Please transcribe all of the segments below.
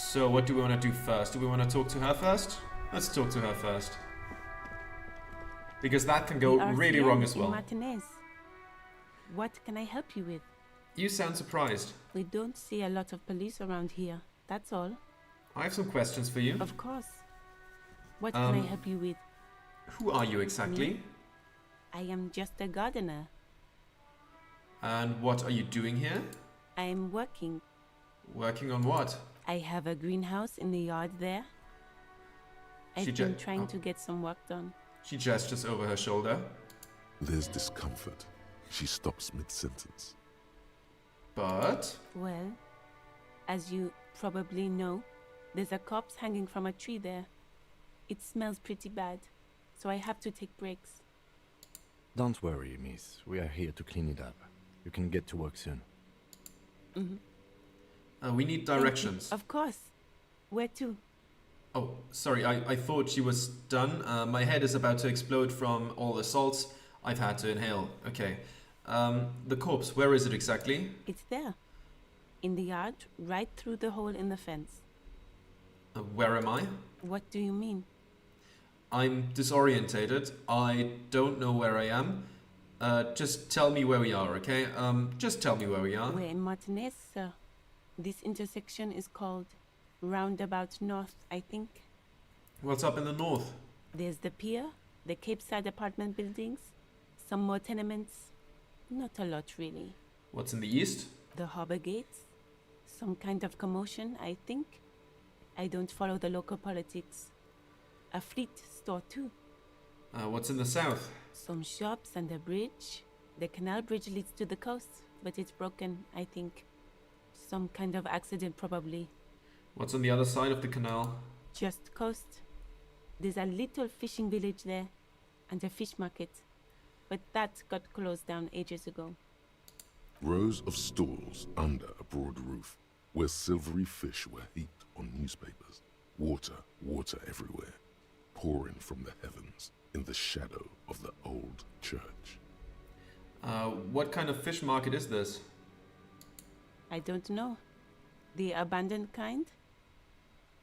So what do we want to do first? Do we want to talk to her first? Let's talk to her first. Because that can go really wrong as well. Martinez. What can I help you with? You sound surprised. We don't see a lot of police around here, that's all. I have some questions for you. Of course. What can I help you with? Who are you exactly? Me? I am just a gardener. And what are you doing here? I am working. Working on what? I have a greenhouse in the yard there. I've been trying to get some work done. She gestures over her shoulder. There's discomfort. She stops mid-sentence. But? Well, as you probably know, there's a corpse hanging from a tree there. It smells pretty bad, so I have to take breaks. Don't worry, miss. We are here to clean it up. You can get to work soon. We need directions. Of course. Where to? Oh, sorry, I thought she was done. My head is about to explode from all the salts I've had to inhale. Okay. The corpse, where is it exactly? It's there. In the yard, right through the hole in the fence. Where am I? What do you mean? I'm disorientated. I don't know where I am. Just tell me where we are, okay? Just tell me where we are. We're in Martinez, sir. This intersection is called Roundabout North, I think. What's up in the north? There's the pier, the Cape Side apartment buildings, some more tenements. Not a lot, really. What's in the east? The harbor gates. Some kind of commotion, I think. I don't follow the local politics. A fleet store, too. What's in the south? Some shops and a bridge. The canal bridge leads to the coast, but it's broken, I think. Some kind of accident, probably. What's on the other side of the canal? Just coast. There's a little fishing village there, and a fish market. But that got closed down ages ago. Rows of stalls under a broad roof, where silvery fish were heaped on newspapers. Water everywhere, pouring from the heavens in the shadow of the old church. What kind of fish market is this? I don't know. The abandoned kind?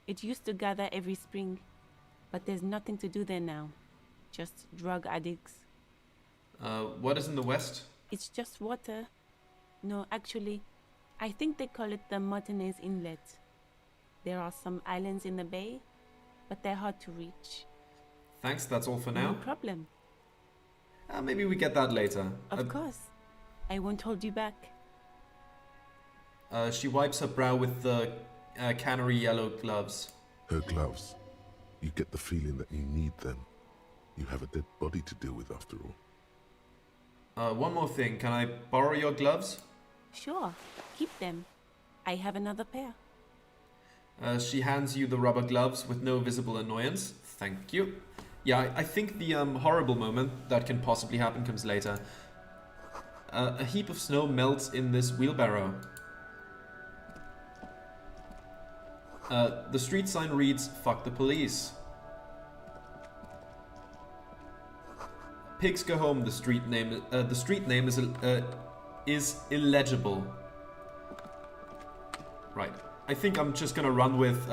It used to gather every spring, but there's nothing to do there now. Just drug addicts. What is in the west? It's just water. No, actually, I think they call it the Martinez Inlet. There are some islands in the bay, but they're hard to reach. Thanks, that's all for now. No problem. Maybe we get that later. Of course. I won't hold you back. She wipes her brow with the canary yellow gloves. Her gloves. You get the feeling that you need them. You have a dead body to deal with after all. One more thing. Can I borrow your gloves? Sure. Keep them. I have another pair. She hands you the rubber gloves with no visible annoyance. Thank you. Yeah, I think the horrible moment that can possibly happen comes later. A heap of snow melts in this wheelbarrow. The street sign reads, "Fuck the police." Pigs go home. The street name is illegible. Right. I think I'm just gonna run with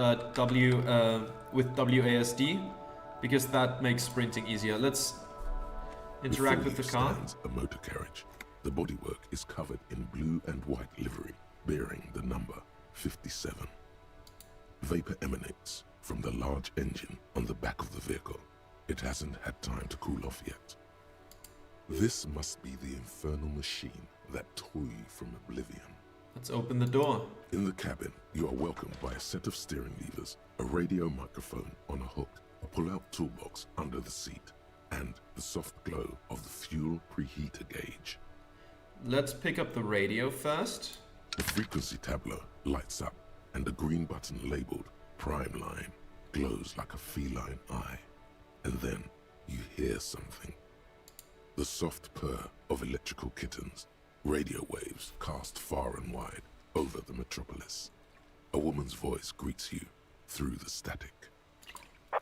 WASD because that makes sprinting easier. Let's interact with the car. Stands a motor carriage. The bodywork is covered in blue and white livery, bearing the number 57. Vapor emanates from the large engine on the back of the vehicle. It hasn't had time to cool off yet. This must be the infernal machine that tore you from oblivion. Let's open the door. In the cabin, you are welcomed by a set of steering levers, a radio microphone on a hook, a pull-out toolbox under the seat, and the soft glow of the fuel preheater gauge. Let's pick up the radio first. The frequency tableau lights up, and a green button labeled Prime Line glows like a feline eye. And then you hear something. The soft purr of electrical kittens, radio waves cast far and wide over the metropolis. A woman's voice greets you through the static.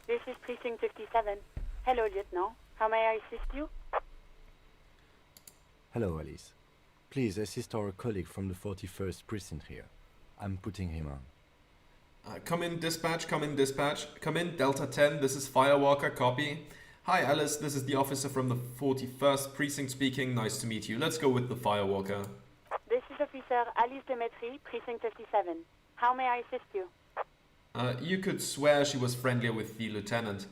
This is Precinct 57. Hello, Lieutenant. How may I assist you? Hello, Alice. Please assist our colleague from the 41st precinct here. I'm putting him on. Come in, dispatch, come in, dispatch. Come in, Delta 10, this is Firewalker, copy. Hi, Alice, this is the officer from the 41st Precinct speaking. Nice to meet you. Let's go with the Firewalker. This is Officer Alice Demetri, Precinct 57. How may I assist you? You could swear she was friendlier with the lieutenant.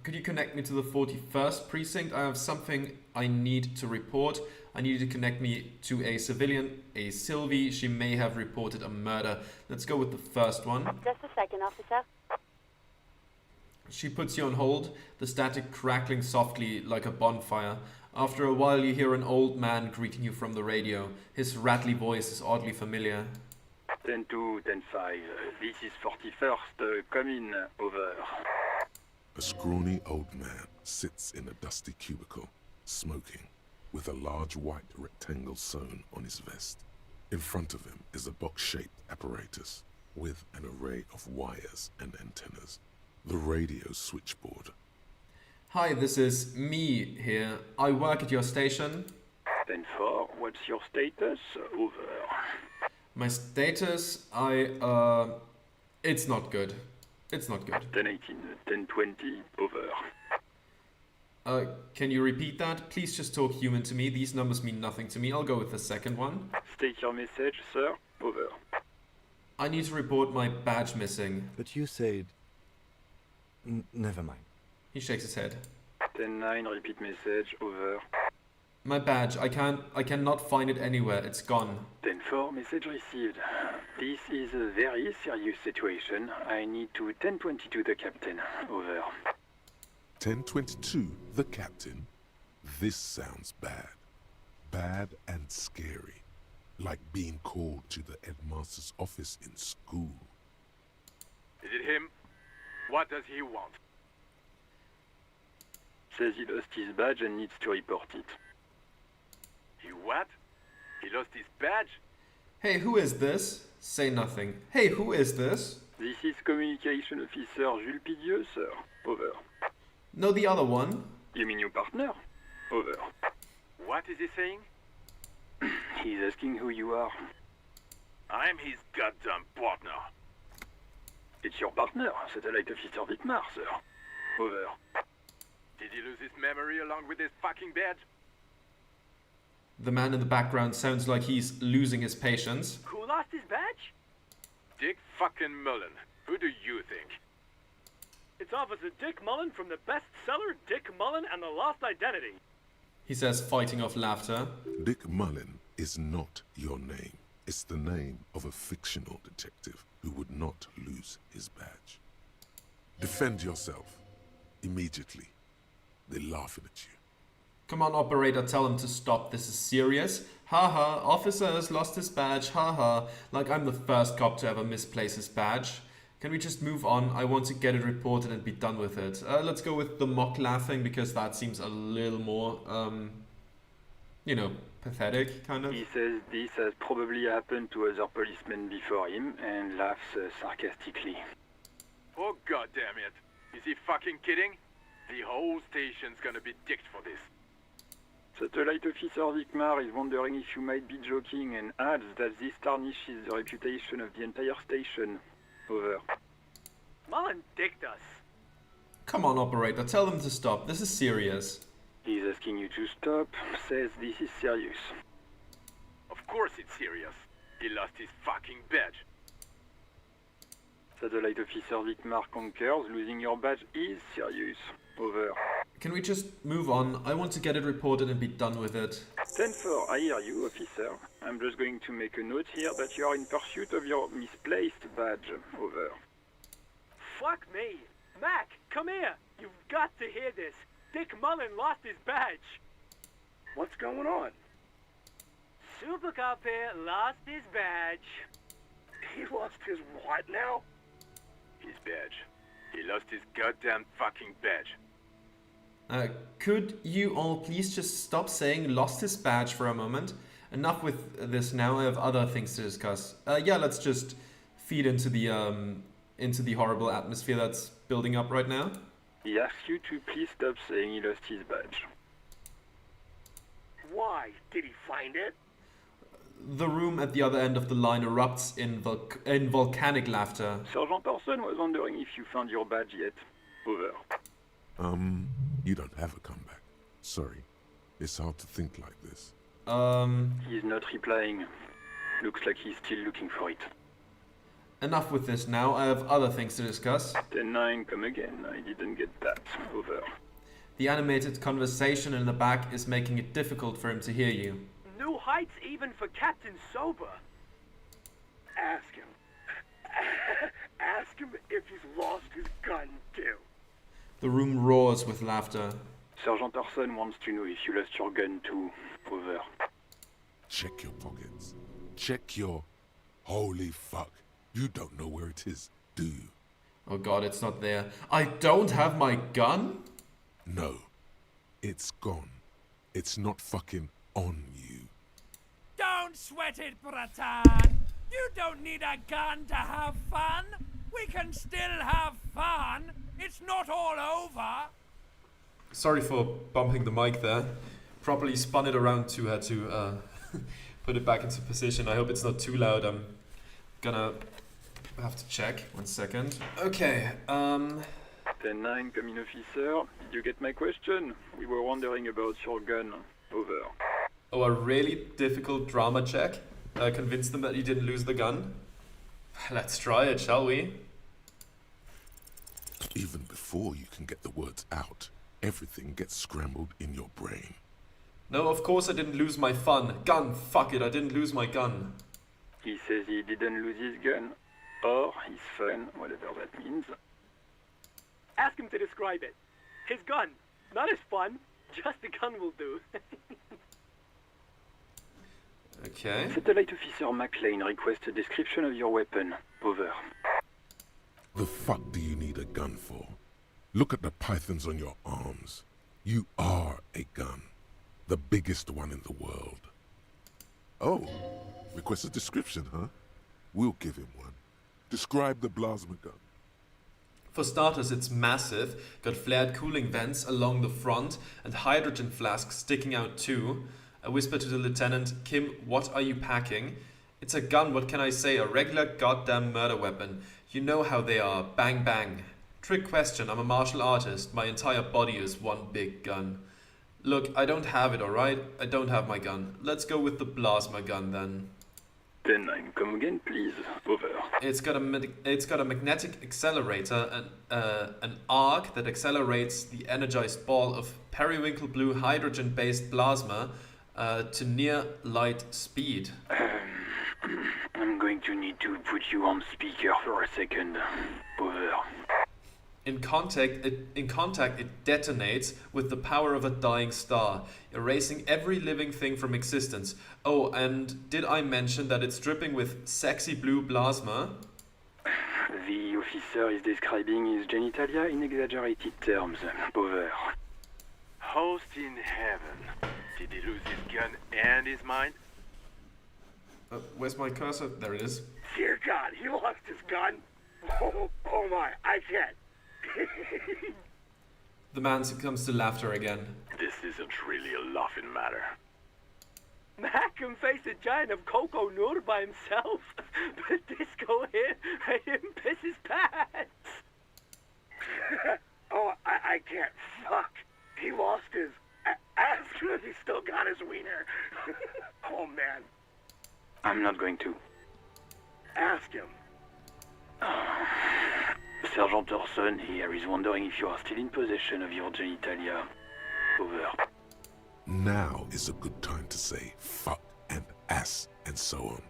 Could you connect me to the 41st Precinct? I have something I need to report. I need you to connect me to a civilian, a Sylvie. She may have reported a murder. Let's go with the first one. Just a second, officer. She puts you on hold, the static crackling softly like a bonfire. After a while you hear an old man greeting you from the radio. His rattly voice is oddly familiar. 10-2, 10-5. This is 41st. Come in. Over. A scrawny old man sits in a dusty cubicle, smoking, with a large white rectangle sewn on his vest. In front of him is a box-shaped apparatus with an array of wires and antennas. The radio switchboard. Hi, this is me here. I work at your station. 10-4. What's your status? Over. My status, it's not good. It's not good. 10-18. 10-20. Over. Can you repeat that? Please just talk human to me. These numbers mean nothing to me. I'll go with the second one. State your message, sir. Over. I need to report my badge missing. But you said... never mind. He shakes his head. 10-9. Repeat message. Over. My badge, I cannot find it anywhere. It's gone. 10-4. Message received. This is a very serious situation. I need to 10-22 the captain. Over. 1022, the captain. This sounds bad. Bad and scary. Like being called to the headmaster's office in school. Is it him? What does he want? Says he lost his badge and needs to report it. He what? He lost his badge? Hey, who is this? Say nothing. Hey, who is this? This is Communication Officer Jules Pidieux, sir. Over. No, the other one. You mean your partner? Over. What is he saying? He's asking who you are. I'm his goddamn partner. It's your partner, Satellite Officer Wittmar, sir. Over. Did he lose his memory along with his fucking badge? The man in the background sounds like he's losing his patience. Who lost his badge? Dick fucking Mullen. Who do you think? It's Officer Dick Mullen from the bestseller Dick Mullen and the Lost Identity. He says, fighting off laughter. Dick Mullen is not your name. It's the name of a fictional detective who would not lose his badge. Defend yourself. Immediately. They're laughing at you. Come on, operator, tell him to stop. This is serious. Haha, officer has lost his badge. Haha, like I'm the first cop to ever misplace his badge. Can we just move on? I want to get it reported and be done with it. Let's go with the mock laughing because that seems a little more, pathetic, kind of. He says this has probably happened to other policemen before him and laughs sarcastically. Oh goddamn it. Is he fucking kidding? The whole station's gonna be dicked for this. Satellite Officer Wittmar is wondering if you might be joking and adds that this tarnishes the reputation of the entire station. Over. Mullen dicked us. Come on, operator, tell them to stop. This is serious. He's asking you to stop, says this is serious. Of course it's serious. He lost his fucking badge. Satellite Officer Wittmar concurs, losing your badge is serious. Over. Can we just move on? I want to get it reported and be done with it. 10-4, I hear you, officer. I'm just going to make a note here that you are in pursuit of your misplaced badge. Over. Fuck me. Mac, come here. You've got to hear this. Dick Mullen lost his badge. What's going on? Super Cop here lost his badge. He lost his what now? His badge. He lost his goddamn fucking badge. Could you all please just stop saying lost his badge for a moment? Enough with this now, I have other things to discuss. Let's just feed into the horrible atmosphere that's building up right now. He asks you to please stop saying he lost his badge. Why? Did he find it? The room at the other end of the line erupts in volcanic laughter. Sergeant Orson was wondering if you found your badge yet. Over. You don't have a comeback. Sorry. It's hard to think like this. He's not replying. Looks like he's still looking for it. Enough with this now. I have other things to discuss. 10-9, come again. I didn't get that. Over. The animated conversation in the back is making it difficult for him to hear you. New heights even for Captain Sober. Ask him. Ask him if he's lost his gun, too. The room roars with laughter. Sergeant Orson wants to know if you lost your gun too. Over. Check your pockets. Check your... Holy fuck. You don't know where it is, do you? Oh god, it's not there. I don't have my gun? No. It's gone. It's not fucking on you. Don't sweat it, Bratan! You don't need a gun to have fun! We can still have fun! It's not all over! Sorry for bumping the mic there. Properly spun it around to put it back into position. I hope it's not too loud. I'm gonna have to check. 1 second. Okay, 10-9, come in, officer. Did you get my question? We were wondering about your gun. Over. Oh, a really difficult drama check? Convince them that you didn't lose the gun? Let's try it, shall we? Even before you can get the words out, everything gets scrambled in your brain. No, of course I didn't lose my fun. Gun, fuck it, I didn't lose my gun. He says he didn't lose his gun. Or his fun, whatever that means. Ask him to describe it. His gun. Not his fun. Just the gun will do. Okay. Satellite Officer McLean requests a description of your weapon. Over. The fuck do you need a gun for? Look at the pythons on your arms. You are a gun. The biggest one in the world. Oh, request a description, huh? We'll give him one. Describe the Blaasma gun. For starters, it's massive, got flared cooling vents along the front and hydrogen flasks sticking out too. I whisper to the lieutenant, Kim, what are you packing? It's a gun, what can I say? A regular goddamn murder weapon. You know how they are, bang bang. Trick question, I'm a martial artist. My entire body is one big gun. Look, I don't have it, alright? I don't have my gun. Let's go with the Blaasma gun then. 10-9, come again, please. Over. It's got a magnetic accelerator, an arc that accelerates the energized ball of periwinkle blue hydrogen-based plasma to near light speed. I'm going to need to put you on speaker for a second. Over. In contact, it detonates with the power of a dying star, erasing every living thing from existence. Oh, and did I mention that it's dripping with sexy blue plasma? The officer is describing his genitalia in exaggerated terms. Over. Host in heaven. Did he lose his gun and his mind? Where's my cursor? There it is. Dear God, he lost his gun? Oh my, I can't. The man succumbs to laughter again. This isn't really a laughing matter. Mac can face a giant of Coco Nur by himself, but Disco here made him piss his pants. Oh, I can't. Fuck. He lost his... Ask him if he still got his wiener. Oh, man. I'm not going to. Ask him. Sergeant Orson here is wondering if you are still in possession of your genitalia. Over. Now is a good time to say fuck and ass and so on.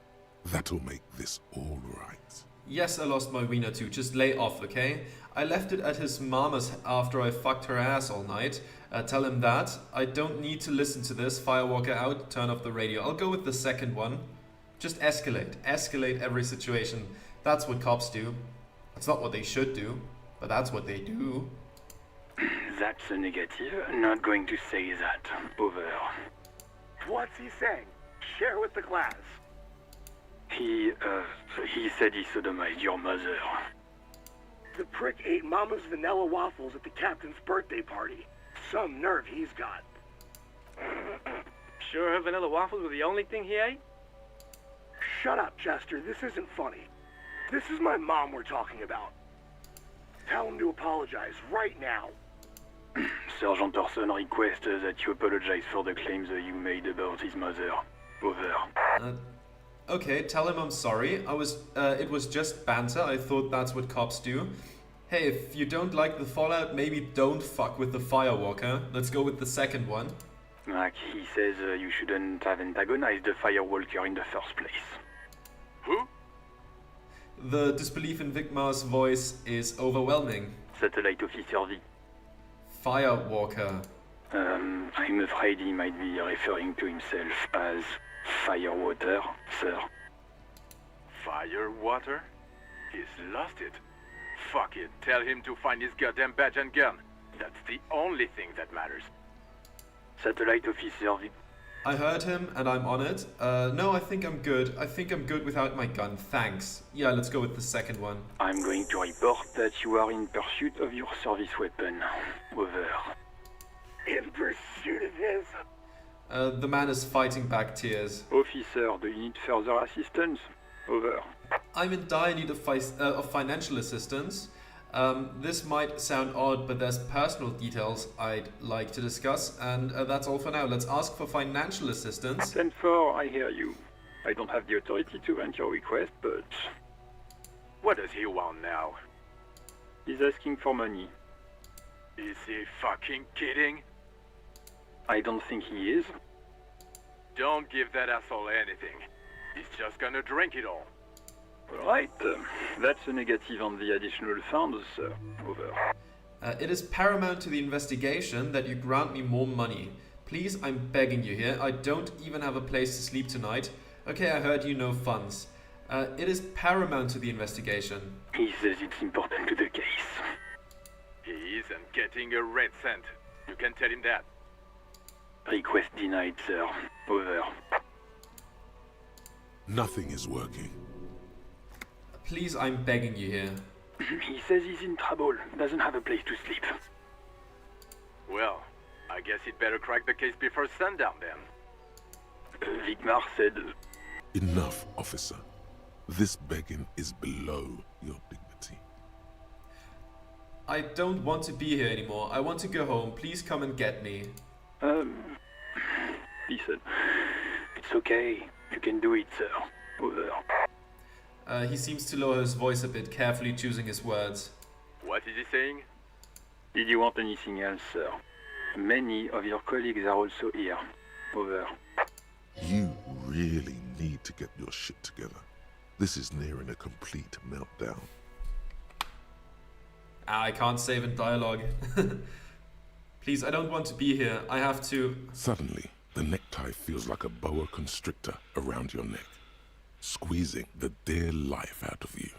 That'll make this all right. Yes, I lost my wiener too. Just lay off, okay? I left it at his mama's after I fucked her ass all night. Tell him that. I don't need to listen to this. Firewalker out, turn off the radio. I'll go with the second one. Just escalate. Escalate every situation. That's what cops do. That's not what they should do, but that's what they do. That's a negative. Not going to say that. Over. What's he saying? Share with the class. He said he sodomized your mother. The prick ate Mama's vanilla waffles at the captain's birthday party. Some nerve he's got. Sure her vanilla waffles were the only thing he ate? Shut up, Chester. This isn't funny. This is my mom we're talking about. Tell him to apologize right now. Sergeant Orson requests that you apologize for the claims that you made about his mother. Over. Okay, tell him I'm sorry. It was just banter. I thought that's what cops do. Hey, if you don't like the fallout, maybe don't fuck with the Firewalker. Let's go with the second one. Like, he says you shouldn't have antagonized the Firewalker in the first place. Who? The disbelief in Vigmar's voice is overwhelming. Satellite Officer V. Firewalker. I'm afraid he might be referring to himself as Firewater, sir. Firewater? He's lost it. Fuck it. Tell him to find his goddamn badge and gun. That's the only thing that matters. Satellite Officer V. I heard him and I'm on it. No, I think I'm good. I think I'm good without my gun, thanks. Yeah, let's go with the second one. I'm going to report that you are in pursuit of your service weapon. Over. In pursuit of his. The man is fighting back tears. Officer, do you need further assistance? Over. I'm in dire need of financial assistance. This might sound odd, but there's personal details I'd like to discuss, and that's all for now. Let's ask for financial assistance. 10-4, I hear you. I don't have the authority to grant your request, but... What does he want now? He's asking for money. Is he fucking kidding? I don't think he is. Don't give that asshole anything. He's just gonna drink it all. Alright, that's a negative on the additional funds, sir. Over. It is paramount to the investigation that you grant me more money. Please, I'm begging you here. I don't even have a place to sleep tonight. Okay, I heard you no funds. It is paramount to the investigation. He says it's important to the case. He isn't getting a red cent. You can tell him that. Request denied, sir. Over. Nothing is working. Please, I'm begging you here. He says he's in trouble. Doesn't have a place to sleep. Well, I guess he'd better crack the case before sundown then. Vigmar said... Enough, officer. This begging is below your dignity. I don't want to be here anymore. I want to go home. Please come and get me. Listen. It's okay. You can do it, sir. Over. He seems to lower his voice a bit, carefully choosing his words. What is he saying? Did you want anything else, sir? Many of your colleagues are also here. Over. You really need to get your shit together. This is nearing a complete meltdown. I can't save in dialogue. Please, I don't want to be here. I have to... Suddenly, the necktie feels like a boa constrictor around your neck, squeezing the dear life out of you.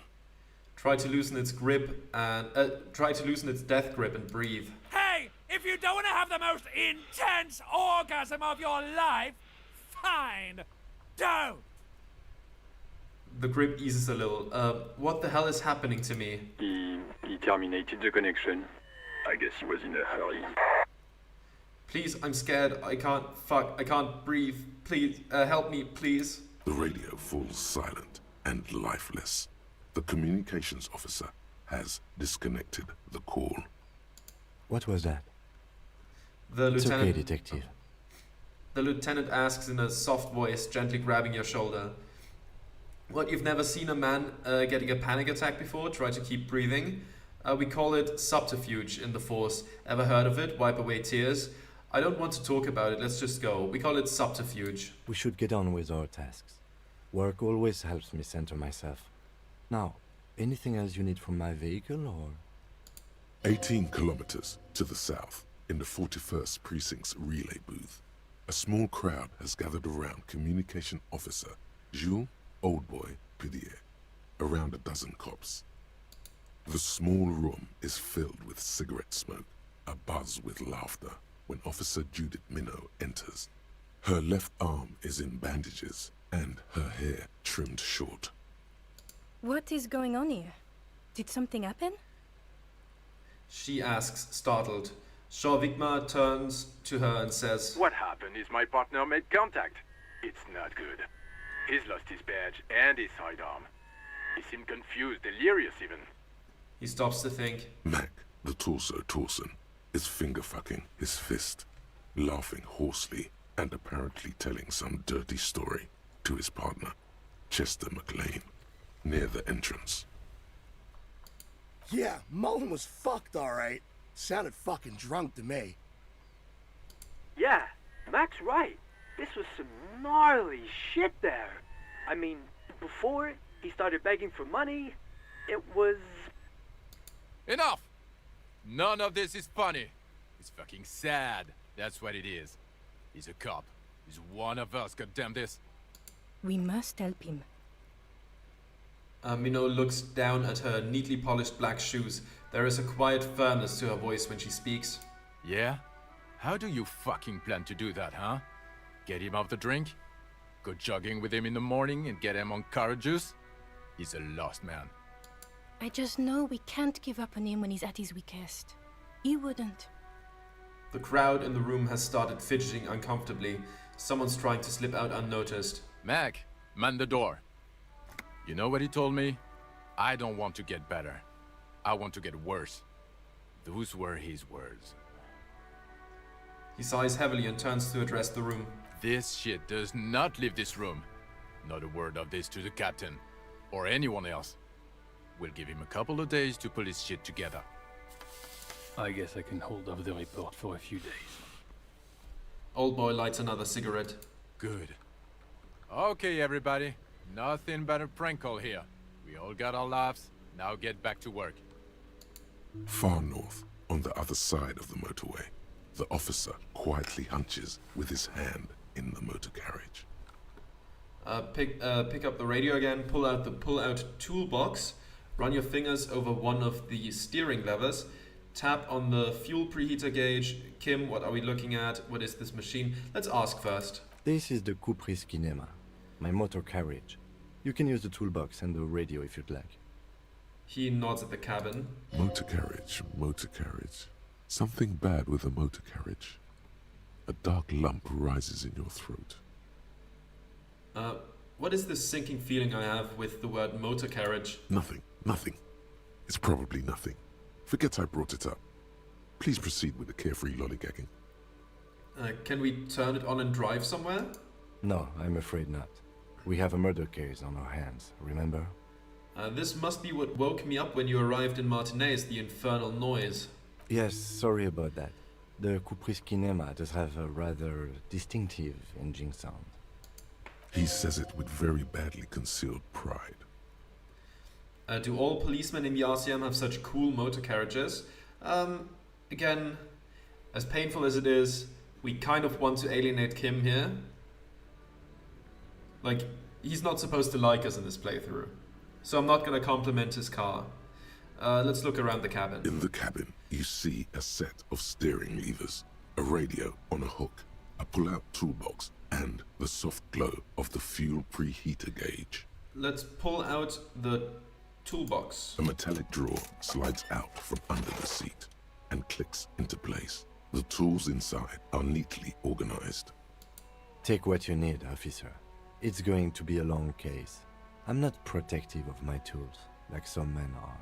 Try to loosen its grip and... try to loosen its death grip and breathe. Hey, if you don't want to have the most intense orgasm of your life, fine, don't. The grip eases a little. What the hell is happening to me? He terminated the connection. I guess he was in a hurry. Please, I'm scared. I can't breathe. Please, help me, please. The radio falls silent and lifeless. The communications officer has disconnected the call. What was that? The It's lieutenant... okay, detective. The lieutenant asks in a soft voice, gently grabbing your shoulder. What, you've never seen a man getting a panic attack before? Try to keep breathing. We call it subterfuge in the force. Ever heard of it? Wipe away tears. I don't want to talk about it, let's just go. We call it subterfuge. We should get on with our tasks. Work always helps me center myself. Now, anything else you need from my vehicle, or...? 18 kilometers to the south, in the 41st Precinct's relay booth, a small crowd has gathered around Communication Officer Jules Oldboy Pidier, around a dozen cops. The small room is filled with cigarette smoke, abuzz with laughter, when Officer Judith Minot enters. Her left arm is in bandages, and her hair trimmed short. What is going on here? Did something happen? She asks, startled. Shaw Vigmar turns to her and says, What happened is my partner made contact. It's not good. He's lost his badge and his sidearm. He seemed confused, delirious even. He stops to think. Mac, the torso Torson, is finger-fucking his fist, laughing hoarsely and apparently telling some dirty story to his partner, Chester McLean, near the entrance. Yeah, Mullen was fucked, alright. Sounded fucking drunk to me. Yeah, Mac's right. This was some gnarly shit there. I mean, before he started begging for money, it was... Enough! None of this is funny. It's fucking sad. That's what it is. He's a cop. He's one of us, goddamn this. We must help him. Minot looks down at her neatly polished black shoes. There is a quiet firmness to her voice when she speaks. Yeah? How do you fucking plan to do that, huh? Get him off the drink? Go jogging with him in the morning and get him on carrot juice? He's a lost man. I just know we can't give up on him when he's at his weakest. He wouldn't. The crowd in the room has started fidgeting uncomfortably. Someone's trying to slip out unnoticed. Mac, man the door. You know what he told me? I don't want to get better. I want to get worse. Those were his words. He sighs heavily and turns to address the room. This shit does not leave this room. Not a word of this to the captain. Or anyone else. We'll give him a couple of days to pull his shit together. I guess I can hold off the report for a few days. Old boy lights another cigarette. Good. Okay, everybody. Nothing but a prank call here. We all got our laughs. Now get back to work. Far north, on the other side of the motorway, the officer quietly hunches with his hand in the motor carriage. Pick up the radio again, pull out the pull-out toolbox, run your fingers over one of the steering levers, tap on the fuel preheater gauge. Kim, what are we looking at? What is this machine? Let's ask first. This is the Kupris Kinema, my motor carriage. You can use the toolbox and the radio if you'd like. He nods at the cabin. Motor carriage, motor carriage. Something bad with a motor carriage. A dark lump rises in your throat. What is this sinking feeling I have with the word motor carriage? Nothing, nothing. It's probably nothing. Forget I brought it up. Please proceed with the carefree lollygagging. Can we turn it on and drive somewhere? No, I'm afraid not. We have a murder case on our hands, remember? This must be what woke me up when you arrived in Martinez, the infernal noise. Yes, sorry about that. The Kupris Kinema does have a rather distinctive engine sound. He says it with very badly concealed pride. Do all policemen in the RCM have such cool motor carriages? Again, as painful as it is, we kind of want to alienate Kim here. Like, he's not supposed to like us in this playthrough. So I'm not gonna compliment his car. Let's look around the cabin. In the cabin, you see a set of steering levers, a radio on a hook, a pull-out toolbox, and the soft glow of the fuel preheater gauge. Let's pull out the toolbox. A metallic drawer slides out from under the seat and clicks into place. The tools inside are neatly organized. Take what you need, officer. It's going to be a long case. I'm not protective of my tools, like some men are.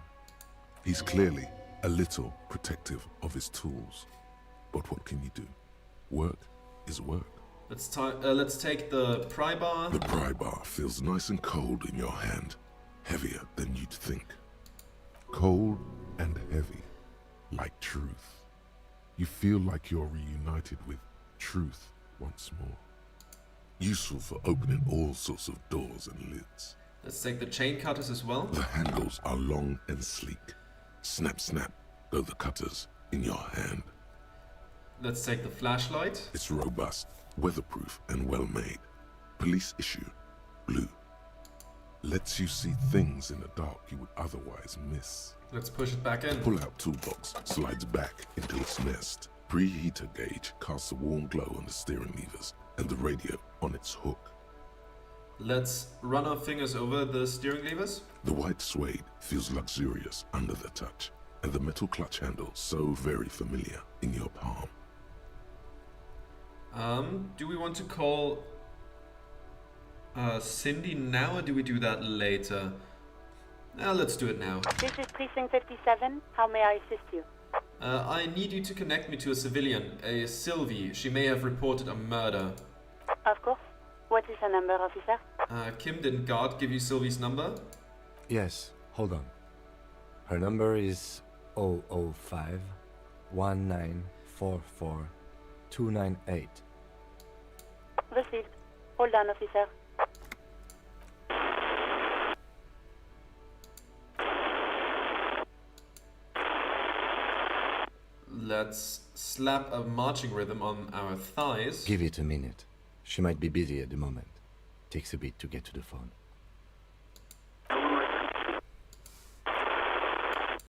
He's clearly a little protective of his tools. But what can you do? Work is work. Let's take the pry bar. The pry bar feels nice and cold in your hand. Heavier than you'd think. Cold and heavy, like truth. You feel like you're reunited with truth once more. Useful for opening all sorts of doors and lids. Let's take the chain cutters as well. The handles are long and sleek. Snap, snap, go the cutters in your hand. Let's take the flashlight. It's robust, weatherproof, and well-made. Police issue, blue. Lets you see things in the dark you would otherwise miss. Let's push it back in. Pull-out toolbox slides back into its nest. Preheater gauge casts a warm glow on the steering levers and the radio on its hook. Let's run our fingers over the steering levers. The white suede feels luxurious under the touch, and the metal clutch handle so very familiar in your palm. Do we want to call... Cindy, now or do we do that later? Let's do it now. This is Precinct 57. How may I assist you? I need you to connect me to a civilian, a Sylvie. She may have reported a murder. Of course. What is her number, officer? Kim, didn't God give you Sylvie's number? Yes, hold on. Her number is 005 1944 298. Received. Hold on, officer. Let's slap a marching rhythm on our thighs. Give it a minute. She might be busy at the moment. Takes a bit to get to the phone.